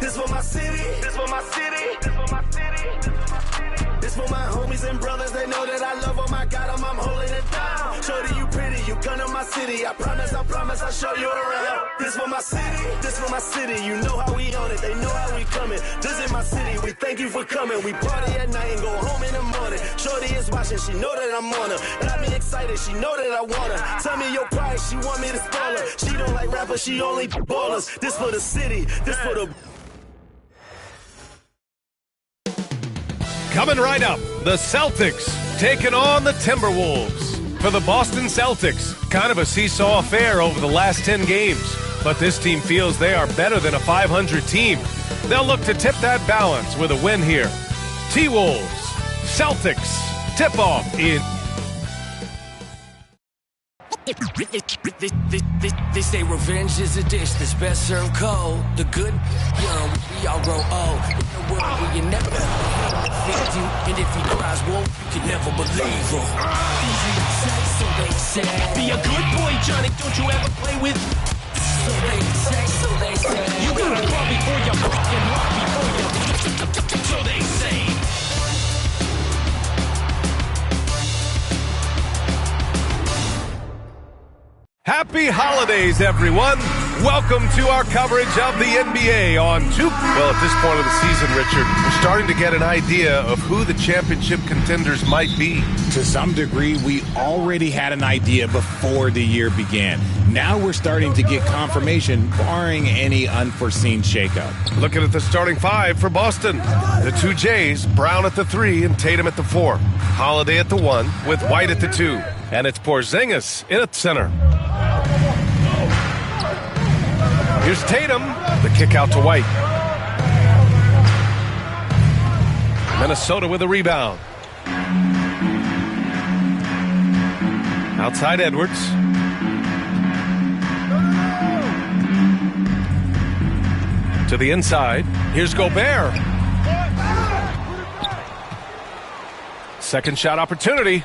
This for my city. This for my city. This for my city. This for my homies and brothers. They know that I love them. I got them. I'm holding it down. Shorty, you pretty. You come to my city. I promise. I'll show you around. This for my city. This for my city. You know how we on it. They know how we coming. Visit my city. We thank you for coming. We party at night and go home in the morning. Shorty is watching. She know that I'm on her. Got me excited. She know that I want her. Tell me your price. She want me to spoil her. She don't like rappers. She only ballers. This for the city. This for the... Coming right up, the Celtics taking on the Timberwolves. For the Boston Celtics, kind of a seesaw affair over the last 10 games. But this team feels they are better than a 500 team. They'll look to tip that balance with a win here. T-Wolves, Celtics, tip-off in... They say revenge is a dish that's best served cold. The good, young, we all grow old. In a world where you never fix you, and if he cries wolf, you can never believe him. Easy to say, so they say. Be a good boy, Johnny. Don't you ever play with? So they say, so they say. You gotta crawl before you walk and walk before you. So they say. Happy holidays, everyone. Welcome to our coverage of the NBA on Well, at this point of the season, Richard, we're starting to get an idea of who the championship contenders might be. To some degree, we already had an idea before the year began. Now we're starting to get confirmation, barring any unforeseen shakeup. Looking at the starting five for Boston. The two Jays, Brown at the 3 and Tatum at the 4. Holiday at the 1 with White at the 2. And it's Porzingis in at center. Here's Tatum, the kick out to White. Minnesota with a rebound. Outside Edwards. To the inside. Here's Gobert. Second shot opportunity.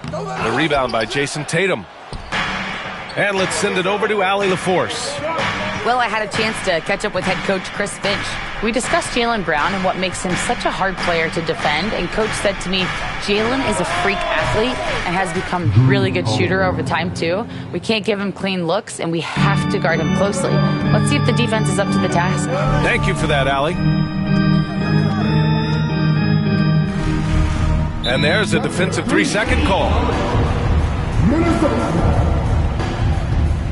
The rebound by Jason Tatum. And let's send it over to Allie LaForce. Well, I had a chance to catch up with head coach Chris Finch. We discussed Jaylen Brown and what makes him such a hard player to defend. And coach said to me, Jaylen is a freak athlete and has become a really good shooter over time, too. We can't give him clean looks, and we have to guard him closely. Let's see if the defense is up to the task. Thank you for that, Allie. And there's a defensive 3-second call.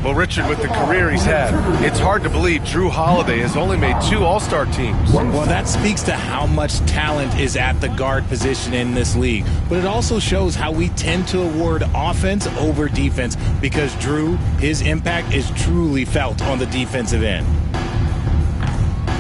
Well, Richard, with the career he's had, it's hard to believe Drew Holiday has only made 2 All-Star teams. Well, that speaks to how much talent is at the guard position in this league. But it also shows how we tend to award offense over defense because Drew, his impact is truly felt on the defensive end.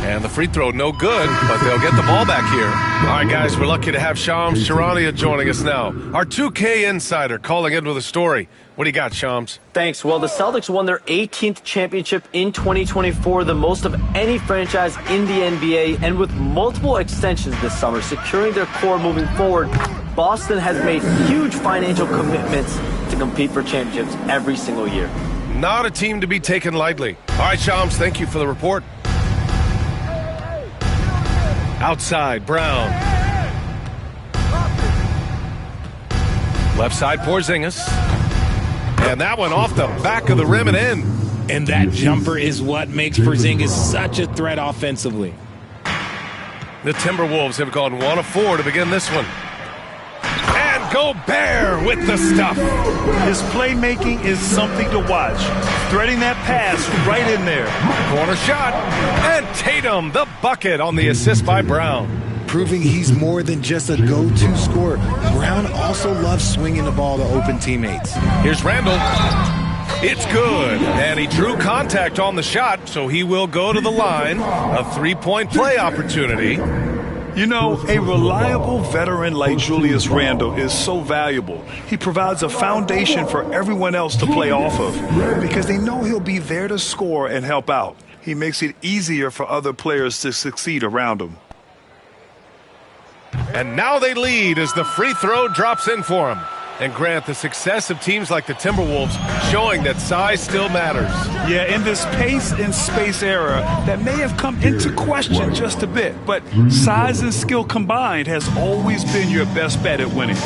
And the free throw, no good, but they'll get the ball back here. All right, guys, we're lucky to have Shams Charania joining us now. Our 2K insider calling in with a story. What do you got, Shams? Thanks. Well, the Celtics won their 18th championship in 2024, the most of any franchise in the NBA, and with multiple extensions this summer, securing their core moving forward, Boston has made huge financial commitments to compete for championships every single year. Not a team to be taken lightly. All right, Shams, thank you for the report. Outside, Brown. Left side, Porzingis. And that one off the back of the rim and in. And that jumper is what makes Porzingis such a threat offensively. The Timberwolves have gone 1 of 4 to begin this one. And Gobert with the stuff. His playmaking is something to watch. Threading that pass right in there. Corner shot. And Tatum, the bucket on the assist by Brown. Proving he's more than just a go-to scorer. Brown also loves swinging the ball to open teammates. Here's Randall. It's good. And he drew contact on the shot, so he will go to the line. A 3-point play opportunity. You know, a reliable veteran like Julius Randle is so valuable. He provides a foundation for everyone else to play off of because they know he'll be there to score and help out. He makes it easier for other players to succeed around him. And now they lead as the free throw drops in for him. And Grant, the success of teams like the Timberwolves showing that size still matters. Yeah, in this pace and space era, that may have come into question just a bit, but size and skill combined has always been your best bet at winning.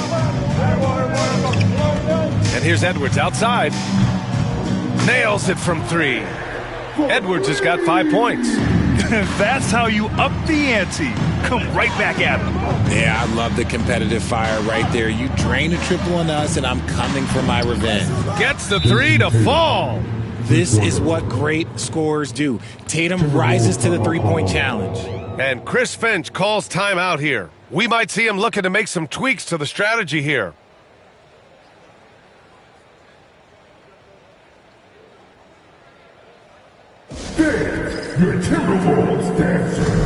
And here's Edwards outside. Nails it from 3. Edwards has got 5 points. That's how you up the ante. Come right back at him. Yeah, I love the competitive fire right there. You drain a triple on us, and I'm coming for my revenge. Gets the 3 to fall. This is what great scorers do. Tatum rises to the three-point challenge. And Chris Finch calls timeout here. We might see him looking to make some tweaks to the strategy here. Dance, your Timberwolves dancer.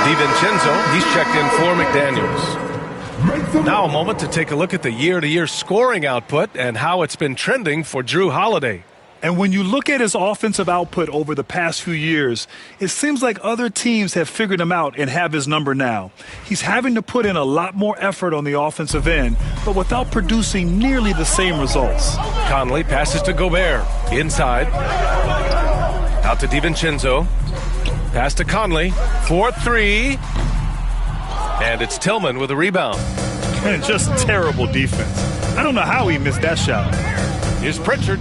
DiVincenzo, he's checked in for McDaniels. Now a moment to take a look at the year-to-year scoring output and how it's been trending for Drew Holiday. And when you look at his offensive output over the past few years, it seems like other teams have figured him out and have his number now. He's having to put in a lot more effort on the offensive end, but without producing nearly the same results. Conley passes to Gobert. Inside. Out to DiVincenzo. Pass to Conley. 4-3. And it's Tillman with a rebound. And just terrible defense. I don't know how he missed that shot. Here's Pritchard.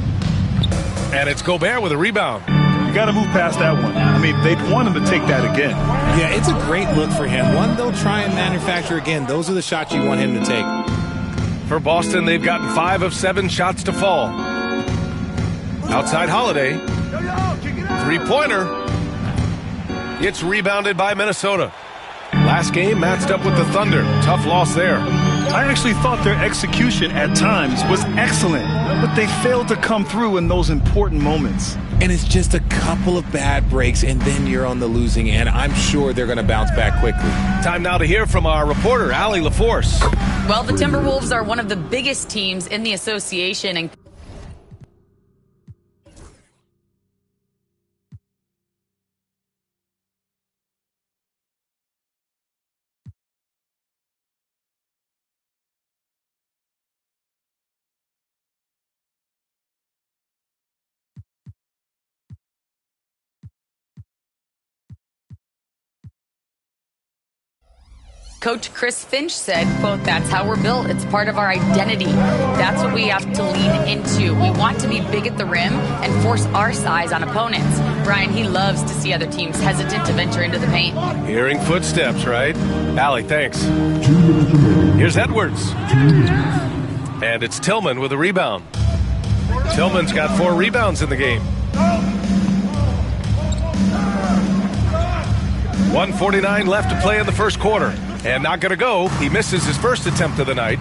And it's Gobert with a rebound. You got to move past that one. I mean, they'd want him to take that again. Yeah, it's a great look for him. One they'll try and manufacture again. Those are the shots you want him to take. For Boston, they've gotten 5 of 7 shots to fall. Outside Holiday. Three-pointer. It's rebounded by Minnesota. Last game matched up with the Thunder. Tough loss there. I actually thought their execution at times was excellent, but they failed to come through in those important moments. And it's just a couple of bad breaks, and then you're on the losing end. I'm sure they're going to bounce back quickly. Time now to hear from our reporter, Allie LaForce. Well, the Timberwolves are one of the biggest teams in the association, and Coach Chris Finch said, quote, "That's how we're built. It's part of our identity. That's what we have to lean into. We want to be big at the rim and force our size on opponents." Brian, he loves to see other teams hesitant to venture into the paint. Hearing footsteps, right? Allie, thanks. Here's Edwards. And it's Tillman with a rebound. Tillman's got 4 rebounds in the game. 1:49 left to play in the first quarter. And not going to go. He misses his first attempt of the night.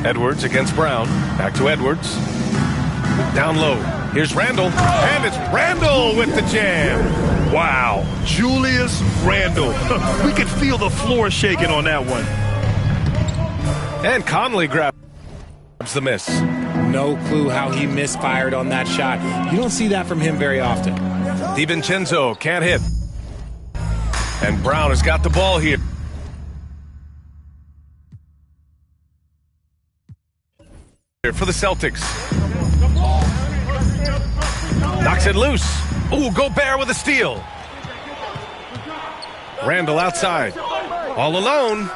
Edwards against Brown. Back to Edwards. Down low. Here's Randall. And it's Randall with the jam. Wow. Julius Randall. We could feel the floor shaking on that one. And Conley grabs the miss. No clue how he misfired on that shot. You don't see that from him very often. DiVincenzo can't hit. And Brown has got the ball here. for the Celtics. Knocks it loose. Ooh, Gobert with a steal. Randall outside. All alone.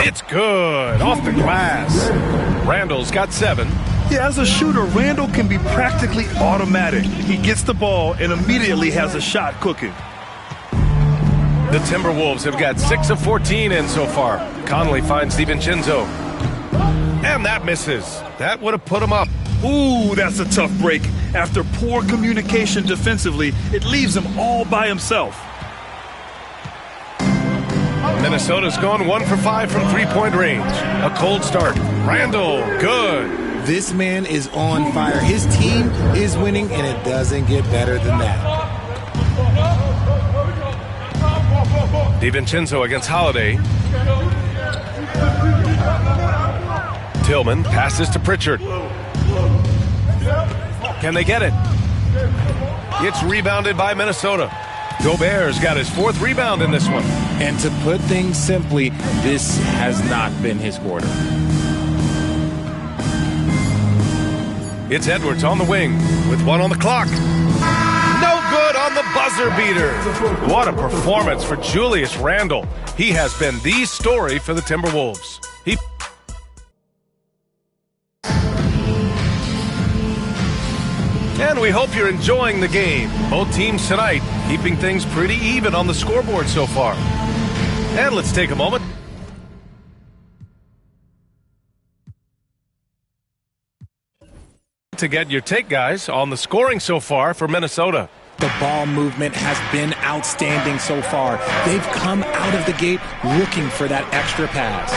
It's good. Off the glass. Randall's got 7. Yeah, as a shooter, Randall can be practically automatic. He gets the ball and immediately has a shot cooking. The Timberwolves have got 6 of 14 in so far. Conley finds DiVincenzo. And that misses. That would have put him up. Ooh, that's a tough break. After poor communication defensively, it leaves him all by himself. Minnesota's gone 1 for 5 from three-point range. A cold start. Randall, good. This man is on fire. His team is winning, and it doesn't get better than that. DiVincenzo against Holiday. Tillman passes to Pritchard. Can they get it? It's rebounded by Minnesota. Gobert's got his 4th rebound in this one. And to put things simply, this has not been his quarter. It's Edwards on the wing with 1 on the clock. No good on the buzzer beater. What a performance for Julius Randle. He has been the story for the Timberwolves. And we hope you're enjoying the game. Both teams tonight keeping things pretty even on the scoreboard so far. And let's take a moment to get your take, guys, on the scoring so far for Minnesota. The ball movement has been outstanding so far. They've come out of the gate looking for that extra pass.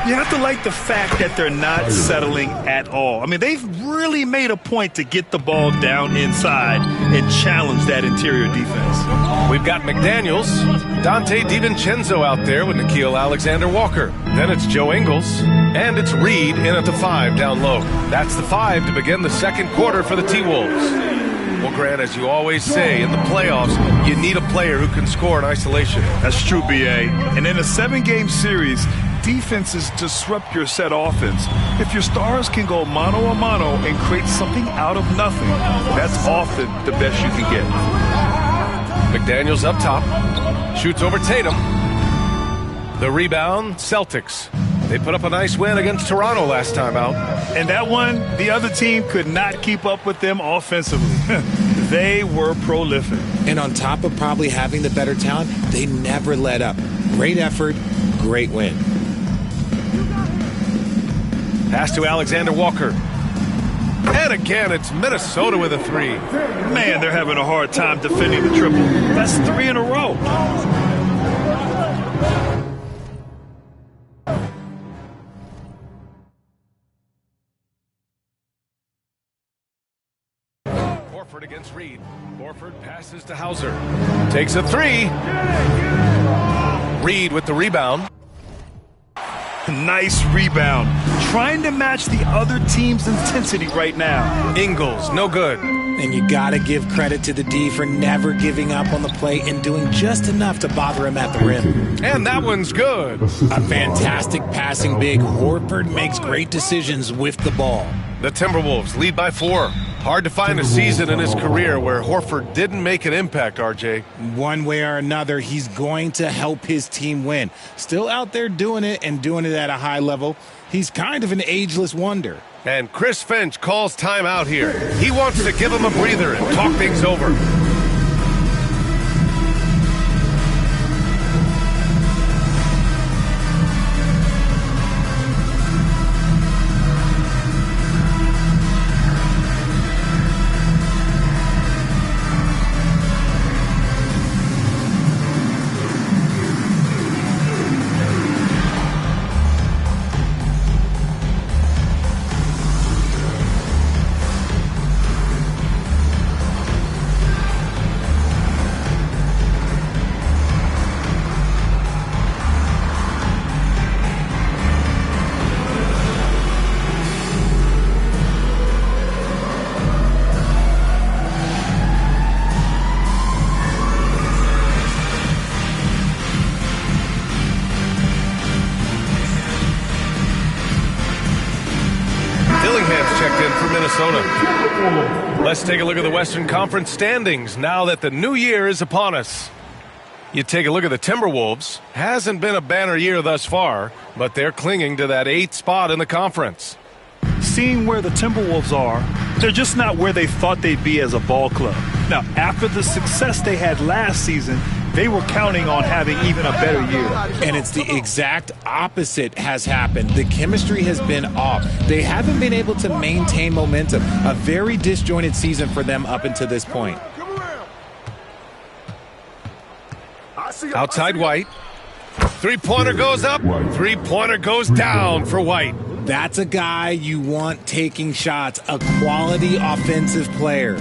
You have to like the fact that they're not settling at all. I mean, they've really made a point to get the ball down inside and challenge that interior defense. We've got McDaniels, Dante DiVincenzo out there with Nickeil Alexander-Walker. Then it's Joe Ingles, and it's Reed in at the 5 down low. That's the 5 to begin the second quarter for the T-Wolves. Well, Grant, as you always say, in the playoffs, you need a player who can score in isolation. That's true, B.A. And in a 7-game series, defenses disrupt your set offense. If your stars can go mano-a-mano and create something out of nothing, that's often the best you can get. McDaniels up top. Shoots over Tatum. The rebound, Celtics. They put up a nice win against Toronto last time out. And that one, the other team could not keep up with them offensively. They were prolific. And on top of probably having the better talent, they never let up. Great effort, great win. Pass to Alexander Walker. And again, it's Minnesota with a 3. Man, they're having a hard time defending the triple. That's 3 in a row. Horford against Reed. Horford passes to Hauser. Takes a 3. Reed with the rebound. Nice rebound. Trying to match the other team's intensity right now. Ingles, no good. And you got to give credit to the D for never giving up on the play and doing just enough to bother him at the rim. And that one's good. A fantastic passing big. Horford makes great decisions with the ball. The Timberwolves lead by 4. Hard to find a season in his career where Horford didn't make an impact, RJ. One way or another, he's going to help his team win. Still out there doing it and doing it at a high level. He's kind of an ageless wonder. And Chris Finch calls timeout here. He wants to give him a breather and talk things over. Willingham's checked in for Minnesota. Let's take a look at the Western Conference standings now that the new year is upon us. You take a look at the Timberwolves. Hasn't been a banner year thus far, but they're clinging to that 8th spot in the conference. Seeing where the Timberwolves are, they're just not where they thought they'd be as a ball club. Now, after the success they had last season, they were counting on having even a better year. And it's the exact opposite has happened. The chemistry has been off. They haven't been able to maintain momentum. A very disjointed season for them up until this point. Outside White. Three-pointer goes up. Three-pointer goes down for White. That's a guy you want taking shots, a quality offensive player.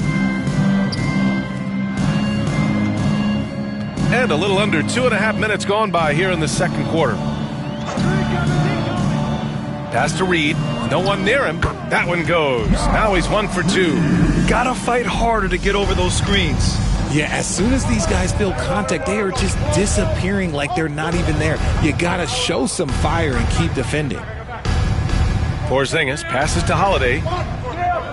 And a little under 2.5 minutes gone by here in the second quarter. Pass to Reed. No one near him. That one goes. Now he's 1 for 2. Gotta fight harder to get over those screens. Yeah, as soon as these guys feel contact, they are just disappearing like they're not even there. You gotta show some fire and keep defending. Porzingis passes to Holiday.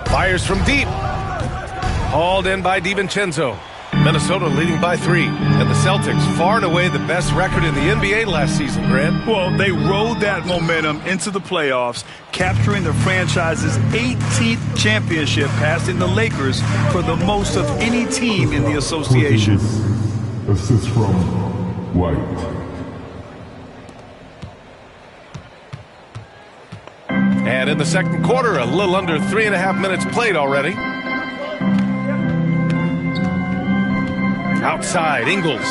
Fires from deep. Hauled in by DiVincenzo. Minnesota leading by 3. And the Celtics far and away the best record in the NBA last season, Grant. Well, they rode that momentum into the playoffs, capturing the franchise's 18th championship, passing the Lakers for the most of any team in the association. Assist from White. And in the second quarter, a little under 3.5 minutes played already. Outside, Ingles.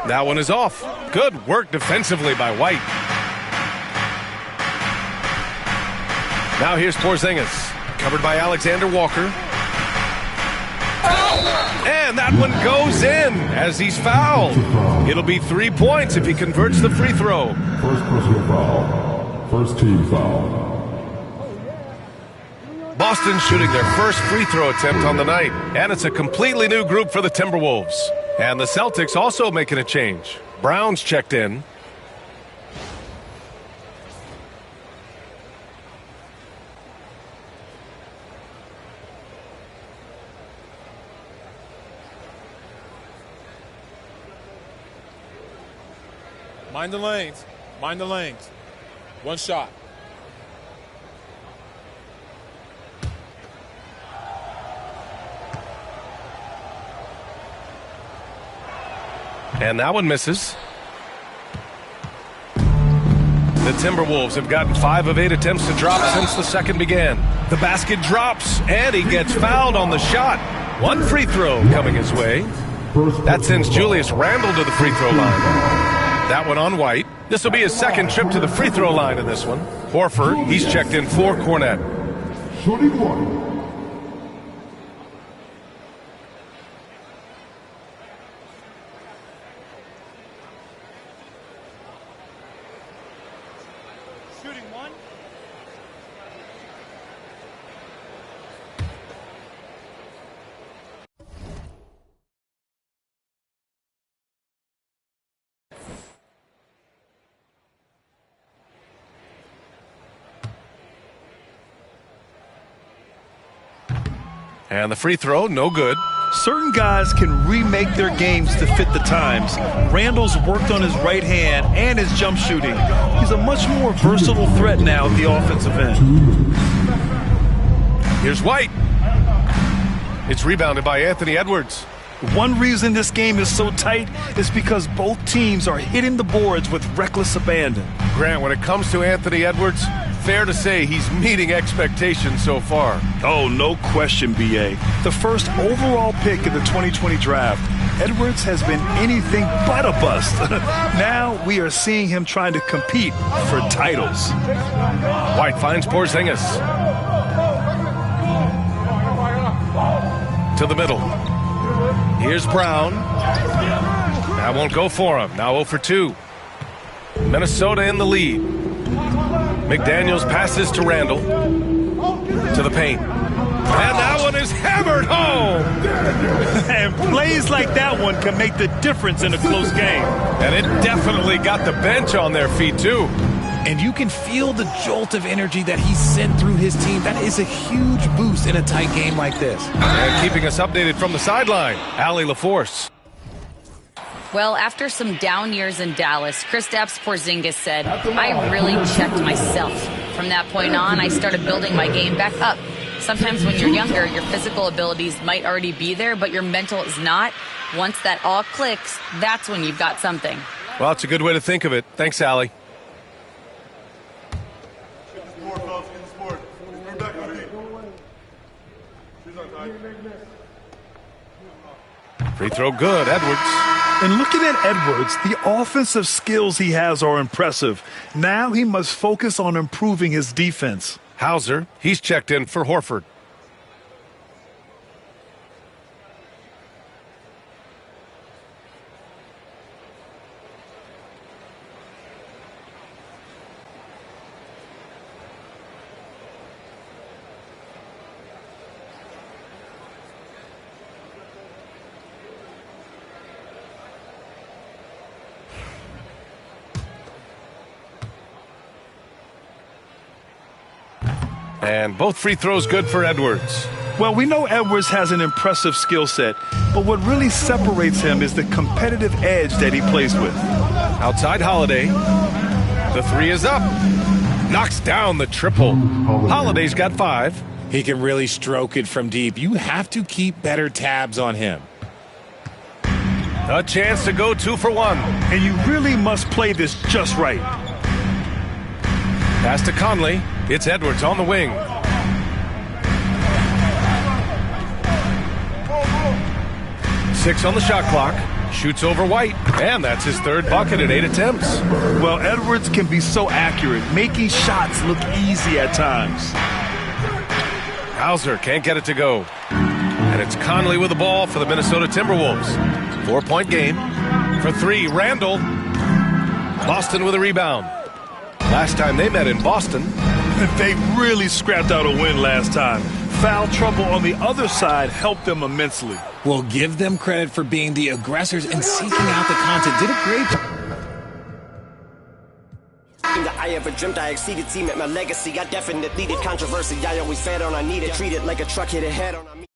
That one is off. Good work defensively by White. Now here's Porzingis. Covered by Alexander Walker. And that one goes in as he's fouled. It'll be 3 points if he converts the free throw. First personal foul. First team foul. Boston shooting their first free throw attempt on the night. And it's a completely new group for the Timberwolves. And the Celtics also making a change. Brown's checked in. Mind the lanes. Mind the lanes. One shot. And that one misses. The Timberwolves have gotten 5 of 8 attempts to drop since the second began. The basket drops, and he gets fouled on the shot. One free throw coming his way. That sends Julius Randle to the free throw line. That one on White. This will be his second trip to the free throw line in this one. Horford, he's checked in for Cornette. Shooting one. And the free throw, no good. Certain guys can remake their games to fit the times. Randall's worked on his right hand and his jump shooting. He's a much more versatile threat now at the offensive end. Here's White. It's rebounded by Anthony Edwards. One reason this game is so tight is because both teams are hitting the boards with reckless abandon. Grant, when it comes to Anthony Edwards, fair to say he's meeting expectations so far. Oh, no question, B.A. The first overall pick in the 2020 draft, Edwards has been anything but a bust. Now we are seeing him trying to compete for titles. White finds Porzingis. To the middle. Here's Brown. That won't go for him. Now 0 for 2. Minnesota in the lead. McDaniels passes to Randall. To the paint. And that one is hammered home. And plays like that one can make the difference in a close game. And it definitely got the bench on their feet, too. And you can feel the jolt of energy that he sent through his team. That is a huge boost in a tight game like this. And keeping us updated from the sideline, Allie LaForce. Well, after some down years in Dallas, Kristaps Porzingis said, I really checked myself. From that point on, I started building my game back up. Sometimes when you're younger, your physical abilities might already be there, but your mental is not. Once that all clicks, that's when you've got something. Well, it's a good way to think of it. Thanks, Allie. Free throw good, Edwards. And looking at Edwards, the offensive skills he has are impressive. Now he must focus on improving his defense. Hauser, he's checked in for Horford. And both free throws good for Edwards. Well, we know Edwards has an impressive skill set, but what really separates him is the competitive edge that he plays with. Outside Holiday. The three is up. Knocks down the triple. Holiday's got 5. He can really stroke it from deep. You have to keep better tabs on him. A chance to go 2 for 1. And you really must play this just right. Pass to Conley. It's Edwards on the wing. Six on the shot clock. Shoots over White. And that's his third bucket in 8 attempts. Well, Edwards can be so accurate, making shots look easy at times. Hauser can't get it to go. And it's Conley with the ball for the Minnesota Timberwolves. 4-point game. For 3, Randall. Boston with a rebound. Last time they met in Boston. They really scrapped out a win last time. Foul trouble on the other side helped them immensely. We'll give them credit for being the aggressors and seeking out the content. Did a great job. I ever dreamt I exceeded, team at my legacy. I definitely did controversy. I always fed on, I needed, treated like a truck hit a head on.